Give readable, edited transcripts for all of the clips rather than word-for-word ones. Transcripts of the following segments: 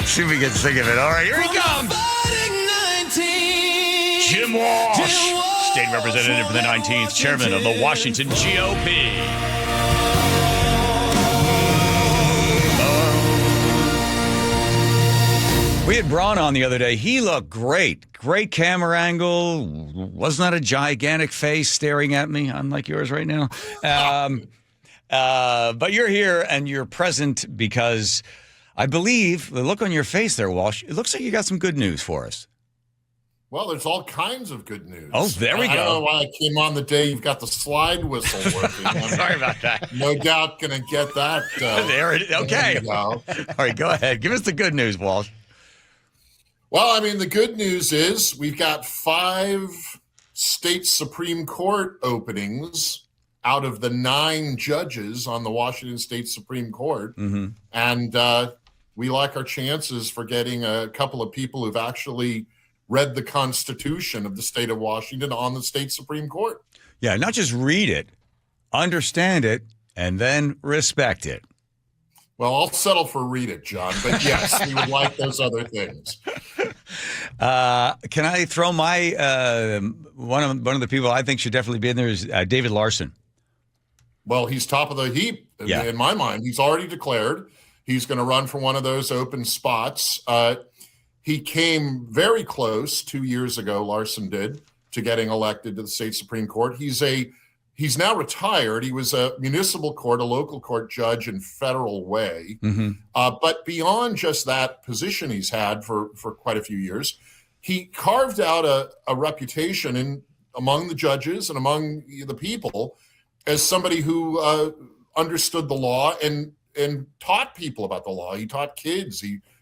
See if we can sing of it. All right, here he comes. Jim Walsh, state representative for the 19th, chairman of the Washington GOP. We had Braun on the other day. He looked great. Great camera angle. Was not a gigantic face staring at me, unlike yours right now. But you're here and you're present because I believe the look on your face there, Walsh, it looks like you got some good news for us. Well, there's all kinds of good news. Oh, there we go. I don't know why I came on the day you've got the slide whistle working. Sorry about that. No doubt going to get that. There it is. Okay. All right, go ahead. Give us the good news, Walsh. Well, I mean, the good news is we've got 5 state Supreme Court openings out of the 9 judges on the Washington State Supreme Court. Mm-hmm. And we like our chances for getting a couple of people who've actually read the Constitution of the state of Washington on the state Supreme Court. Yeah, not just read it, understand it, and then respect it. Well, I'll settle for read it, John, but yes, we would like those other things. Can I throw my one of the people I think should definitely be in there is David Larson. Well, he's top of the heap. Yeah. In my mind. He's already declared he's going to run for one of those open spots. He came very close 2 years ago, Larson did, to getting elected to the state Supreme Court. He's now retired. He was a municipal court, a local court judge in Federal Way. Mm-hmm. But beyond just that position he's had for quite a few years, he carved out a reputation among the judges and among the people as somebody who understood the law and taught people about the law. He taught kids.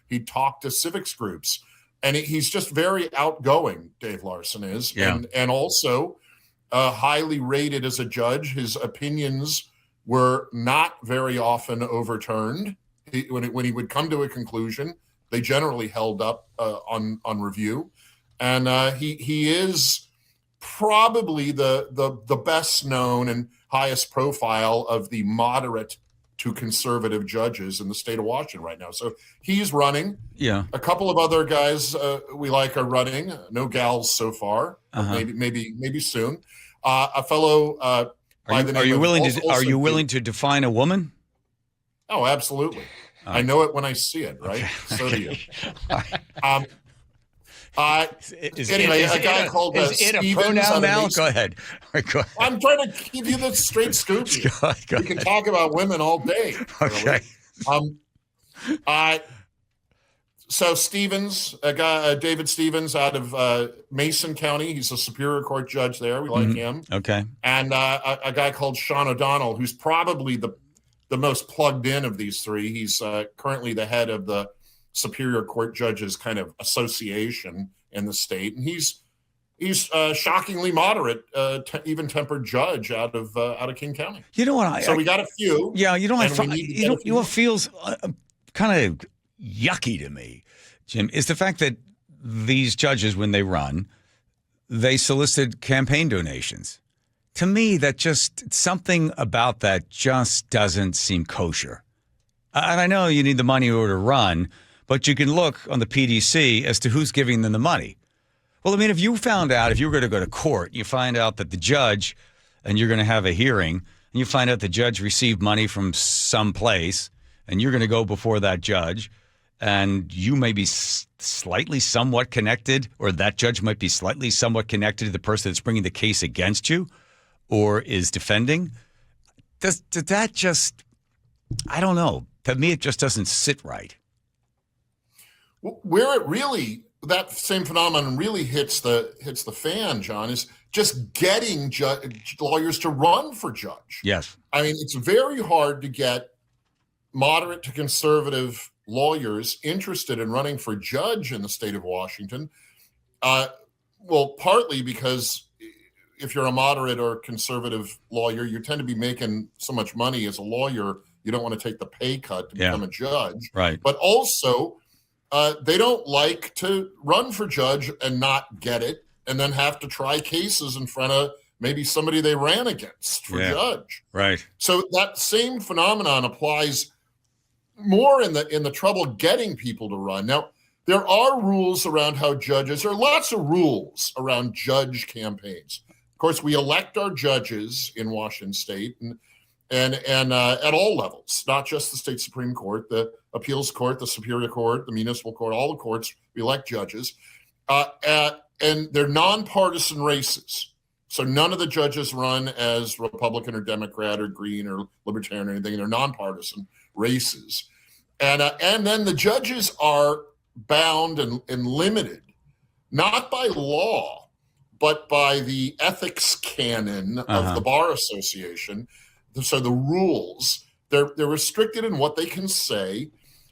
He talked to civics groups. And he's just very outgoing, Dave Larson is. Yeah. And also highly rated as a judge. His opinions were not very often overturned. When he would come to a conclusion, they generally held up on review. And he is probably the best known and highest profile of the moderate to conservative judges in the state of Washington right now. So he's running. Yeah. A couple of other guys we like are running. No gals so far. Uh-huh. Maybe soon. A fellow by the name Are you of willing to define a woman? Oh, absolutely. I know it when I see it, right? Okay. So do you. Anyway, a guy called Is it a pronoun now? Go ahead. Go ahead. I'm trying to give you the straight scoop. We can talk about women all day. Okay. So Stevens, a guy, David Stevens out of Mason County. He's a Superior Court judge there. We like him. Okay. And a guy called Sean O'Donnell, who's probably the most plugged in of these 3. He's currently the head of the Superior Court Judges kind of association in the state, and he's shockingly moderate, even-tempered judge out of King County. You know what? So we got a few. Yeah, you know what feels kind of yucky to me, Jim, is the fact that these judges, when they run, they solicit campaign donations. To me, that just something about that just doesn't seem kosher. And I know you need the money in order to run, but you can look on the PDC as to who's giving them the money. Well, I mean, if you were going to go to court, you find out that the judge, and you're going to have a hearing, and you find out the judge received money from some place, and you're going to go before that judge, and you may be slightly somewhat connected, or that judge might be slightly somewhat connected to the person that's bringing the case against you or is defending. Does that just, I don't know. To me, it just doesn't sit right. Where it really, that same phenomenon really hits the fan, John, is just getting lawyers to run for judge. Yes. I mean, it's very hard to get moderate to conservative lawyers interested in running for judge in the state of Washington. Well, partly because if you're a moderate or conservative lawyer, you tend to be making so much money as a lawyer, you don't want to take the pay cut to become a judge. Right. But also, they don't like to run for judge and not get it and then have to try cases in front of maybe somebody they ran against for judge. Right. So that same phenomenon applies more in the trouble getting people to run. Now, there are rules around how judges, there are lots of rules around judge campaigns. Of course, we elect our judges in Washington State and at all levels, not just the state Supreme Court, the appeals court, the Superior Court, the municipal court, all the courts, we elect judges. And they're nonpartisan races. So none of the judges run as Republican or Democrat or Green or Libertarian or anything. They're nonpartisan races. And then the judges are bound and limited, not by law, but by the ethics canon of the Bar Association. So the rules, they're restricted in what they can say.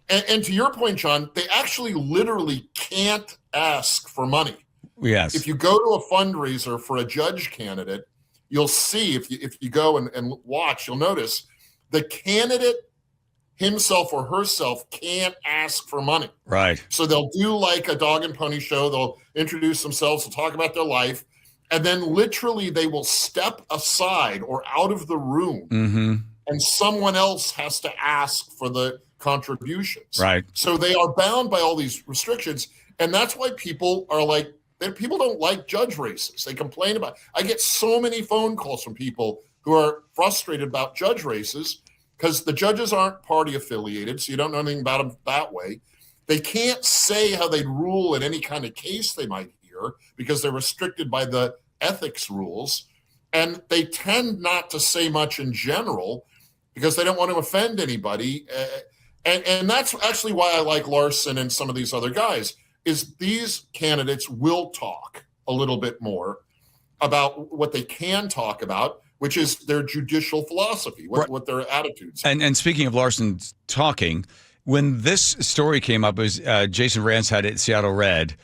And to your point, John, they actually literally can't ask for money. Yes. If you go to a fundraiser for a judge candidate, you'll see, if you go and watch, you'll notice the candidate himself or herself can't ask for money. Right. So they'll do like a dog and pony show. They'll introduce themselves, they'll talk about their life, and then literally they will step aside or out of the room, and someone else has to ask for the contributions. Right. So they are bound by all these restrictions, and that's why people are like, people don't like judge races. They complain about. I get so many phone calls from people who are frustrated about judge races because the judges aren't party affiliated, so you don't know anything about them that way. They can't say how they'd rule in any kind of case they might hear because they're restricted by the ethics rules. And they tend not to say much in general because they don't want to offend anybody. And that's actually why I like Larson and some of these other guys, is these candidates will talk a little bit more about what they can talk about, which is their judicial philosophy, what their attitudes are. And speaking of Larson talking, when this story came up, it was Jason Rance had it at Seattle Red,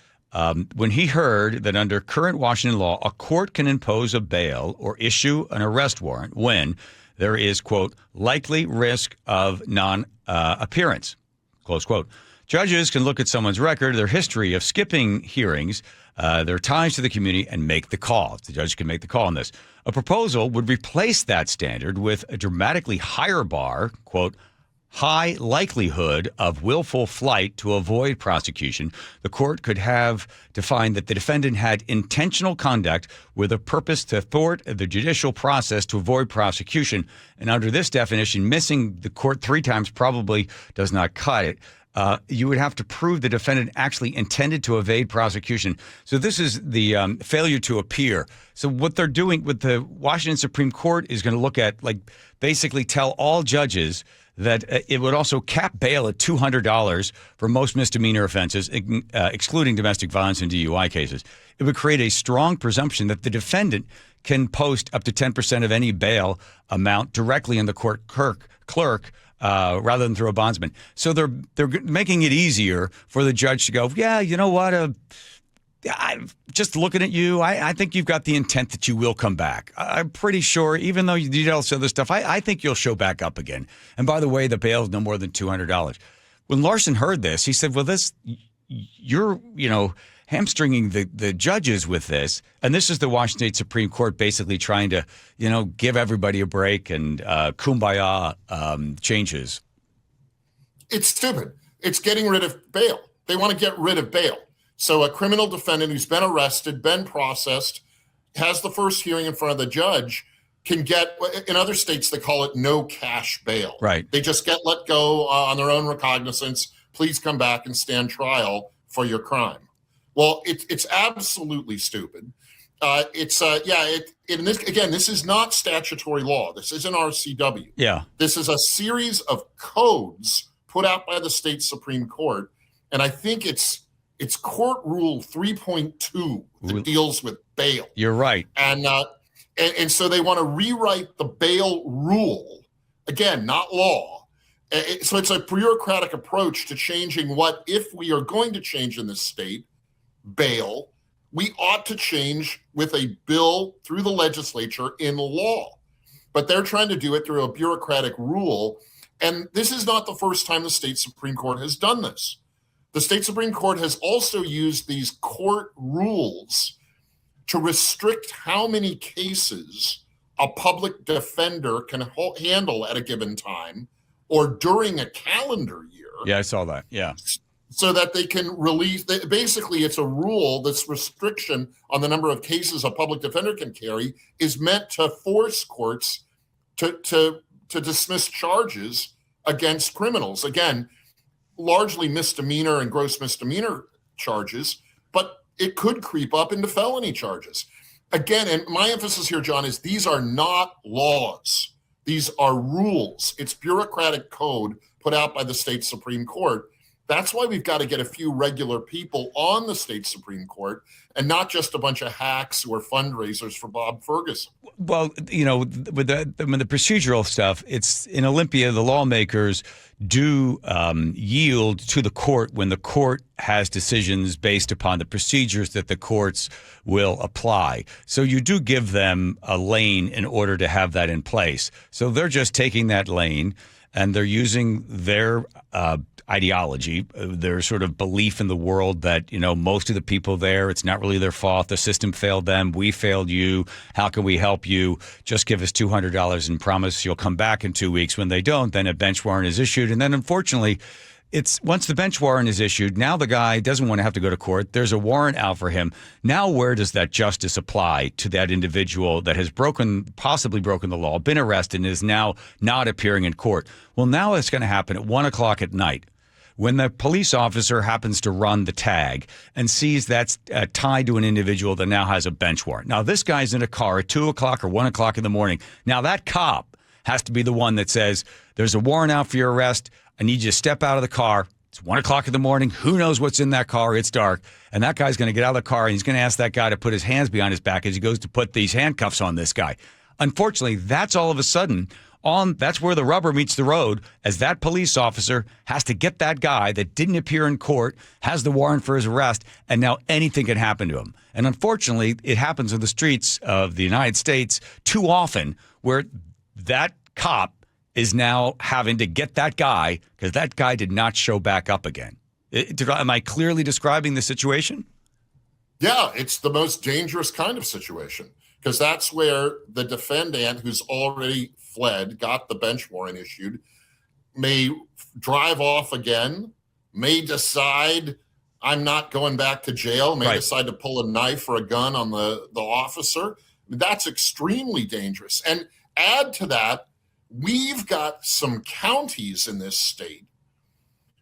when he heard that under current Washington law, a court can impose a bail or issue an arrest warrant when there is, quote, likely risk of non-appearance, close quote. Judges can look at someone's record, their history of skipping hearings, their ties to the community, and make the call. The judge can make the call on this. A proposal would replace that standard with a dramatically higher bar, quote, high likelihood of willful flight to avoid prosecution. The court could have defined that the defendant had intentional conduct with a purpose to thwart the judicial process to avoid prosecution. And under this definition, missing the court 3 times probably does not cut it. You would have to prove the defendant actually intended to evade prosecution. So this is the failure to appear. So what they're doing with the Washington Supreme Court is going to look at, like, basically tell all judges that it would also cap bail at $200 for most misdemeanor offenses, excluding domestic violence and DUI cases. It would create a strong presumption that the defendant can post up to 10% of any bail amount directly in the court clerk rather than through a bondsman. So they're making it easier for the judge to go, yeah, you know what, I'm just looking at you, I think you've got the intent that you will come back. I'm pretty sure, even though you did all this other stuff, I think you'll show back up again. And by the way, the bail is no more than $200. When Larson heard this, he said, well, you're hamstringing the judges with this. And this is the Washington State Supreme Court basically trying to, give everybody a break and kumbaya changes. It's stupid. It's getting rid of bail. They want to get rid of bail. So a criminal defendant who's been arrested, been processed, has the first hearing in front of the judge, can get, in other states, they call it no cash bail. Right. They just get let go on their own recognizance. Please come back and stand trial for your crime. Well, it's absolutely stupid. This is not statutory law. This isn't RCW. Yeah. This is a series of codes put out by the state Supreme Court. And I think it's Court Rule 3.2 that deals with bail. You're right. And so they want to rewrite the bail rule. Again, not law. So it's a bureaucratic approach to changing what, if we are going to change in this state, bail, we ought to change with a bill through the legislature in law. But they're trying to do it through a bureaucratic rule. And this is not the first time the state Supreme Court has done this. The state Supreme Court has also used these court rules to restrict how many cases a public defender can handle at a given time, or during a calendar year. Yeah, I saw that. Yeah. So that they can release, basically it's a rule, this restriction on the number of cases a public defender can carry is meant to force courts to dismiss charges against criminals. Again, largely misdemeanor and gross misdemeanor charges, but it could creep up into felony charges. Again, and my emphasis here, John, is these are not laws. These are rules. It's bureaucratic code put out by the state Supreme Court. That's why we've got to get a few regular people on the state Supreme Court and not just a bunch of hacks who are fundraisers for Bob Ferguson. Well, with the procedural stuff, it's in Olympia, the lawmakers do yield to the court when the court has decisions based upon the procedures that the courts will apply. So you do give them a lane in order to have that in place. So they're just taking that lane and they're using their ideology, their sort of belief in the world that, most of the people there, it's not really their fault. The system failed them. We failed you. How can we help you? Just give us $200 and promise you'll come back in 2 weeks. When they don't, then a bench warrant is issued. And then unfortunately, it's once the bench warrant is issued, now the guy doesn't want to have to go to court. There's a warrant out for him. Now, where does that justice apply to that individual that has possibly broken the law, been arrested, and is now not appearing in court? Well, now it's going to happen at 1 o'clock at night when the police officer happens to run the tag and sees that's tied to an individual that now has a bench warrant. Now, this guy's in a car at 2 o'clock or 1 o'clock in the morning. Now, that cop has to be the one that says, there's a warrant out for your arrest. I need you to step out of the car. It's 1 o'clock in the morning. Who knows what's in that car? It's dark. And that guy's going to get out of the car and he's going to ask that guy to put his hands behind his back as he goes to put these handcuffs on this guy. Unfortunately, that's all of a sudden that's where the rubber meets the road, as that police officer has to get that guy that didn't appear in court, has the warrant for his arrest, and now anything can happen to him. And unfortunately, it happens on the streets of the United States too often, where that cop is now having to get that guy because that guy did not show back up again. Am I clearly describing the situation? Yeah, it's the most dangerous kind of situation because that's where the defendant who's already fled, got the bench warrant issued, may drive off again, may decide I'm not going back to jail, may decide to pull a knife or a gun on the officer. That's extremely dangerous. And add to that, we've got some counties in this state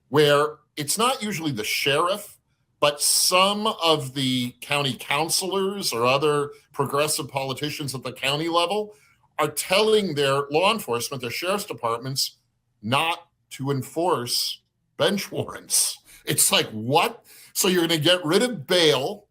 where it's not usually the sheriff, but some of the county councilors or other progressive politicians at the county level are telling their law enforcement, their sheriff's departments, not to enforce bench warrants. It's like, what? So you're going to get rid of bail,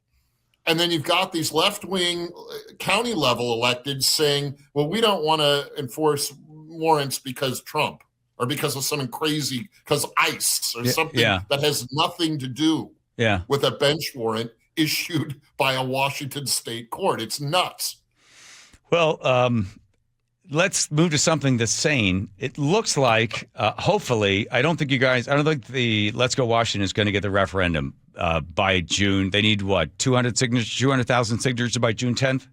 and then you've got these left-wing county level electeds saying, well, we don't want to enforce warrants because Trump or because of something crazy, because ICE or something that has nothing to do with a bench warrant issued by a Washington state court. It's nuts. Well, let's move to something that's sane. It looks like, hopefully, I don't think the Let's Go Washington is going to get the referendum by June. They need, 200,000 signatures by June 10th?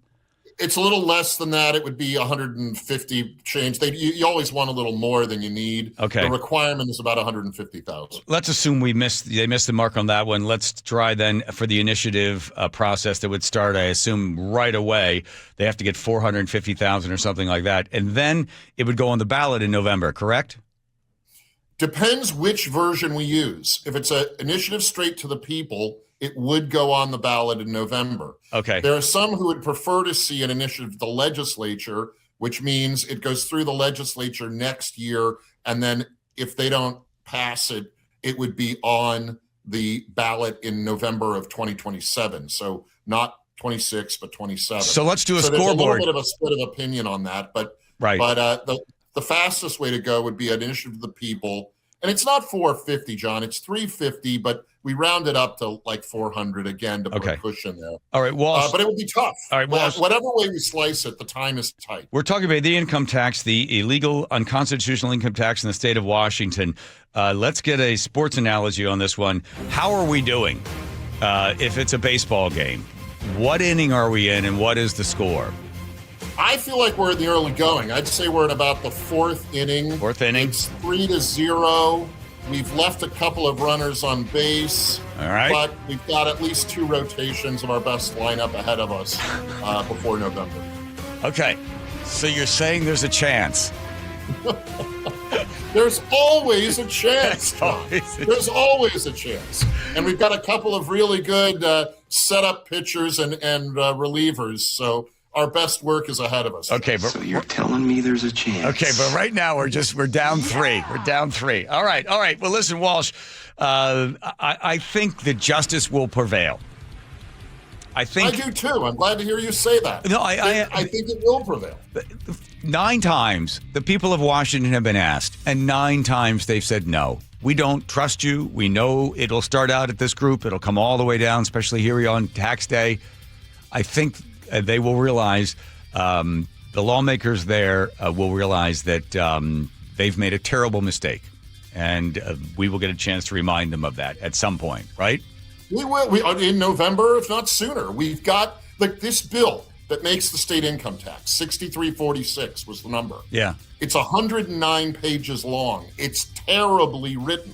It's a little less than that. It would be 150 change. You always want a little more than you need. Okay. The requirement is about 150,000. Let's assume they missed the mark on that one. Let's try then for the initiative process that would start, I assume, right away. They have to get 450,000 or something like that. And then it would go on the ballot in November, correct? Depends which version we use. If it's an initiative straight to the people, it would go on the ballot in November. Okay. There are some who would prefer to see an initiative to the legislature, which means it goes through the legislature next year. And then if they don't pass it, it would be on the ballot in November of 2027. So not 26, but 27. So let's do a scoreboard. There's a little bit of a split of opinion on that. But the fastest way to go would be an initiative to the people. And it's not 450, John. It's 350, but we round it up to like 400 again to put a cushion there. All right, Walsh. But it would be tough. All right, Walsh. Whatever way we slice it, the time is tight. We're talking about the income tax, the illegal, unconstitutional income tax in the state of Washington. Let's get a sports analogy on this one. How are we doing if it's a baseball game? What inning are we in, and what is the score? I I feel like we're in the early going. I'd say we're in about the fourth inning. Fourth inning. It's 3-0. We've left a couple of runners on base. All right. But we've got at least 2 rotations of our best lineup ahead of us before November. Okay. So you're saying there's a chance. There's always a chance, Tom. There's always a chance. And we've got a couple of really good setup pitchers and relievers. So our best work is ahead of us. Okay, but so you're telling me there's a chance. Okay, but right now we're down 3. We're down 3. All right. Well, listen, Walsh, I think that justice will prevail. I do too. I'm glad to hear you say that. No, I think it will prevail. 9 times the people of Washington have been asked, and 9 times they've said no. We don't trust you. We know it'll start out at this group. It'll come all the way down, especially here on tax day. I think they will realize, the lawmakers there will realize that they've made a terrible mistake, and we will get a chance to remind them of that at some point, right? We will. In November, if not sooner. We've got this bill that makes the state income tax, 6346 was the number. Yeah. It's 109 pages long. It's terribly written.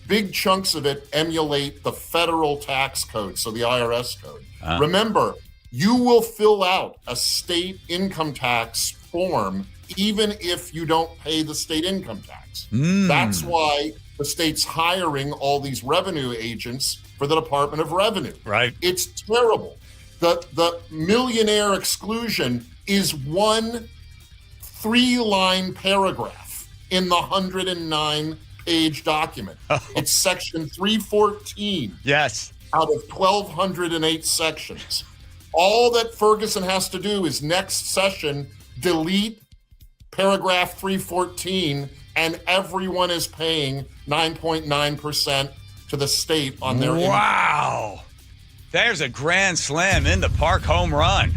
Big chunks of it emulate the federal tax code, so the IRS code. Remember, you will fill out a state income tax form even if you don't pay the state income tax. That's why the state's hiring all these revenue agents for the Department of Revenue. Right. It's terrible. The millionaire exclusion is one 3-line paragraph in the 109-page document. It's section 314. Yes. Out of 1,208 sections. All that Ferguson has to do is next session delete paragraph 314, and everyone is paying 9.9% to the state on their income. Wow. There's a grand slam in the park home run.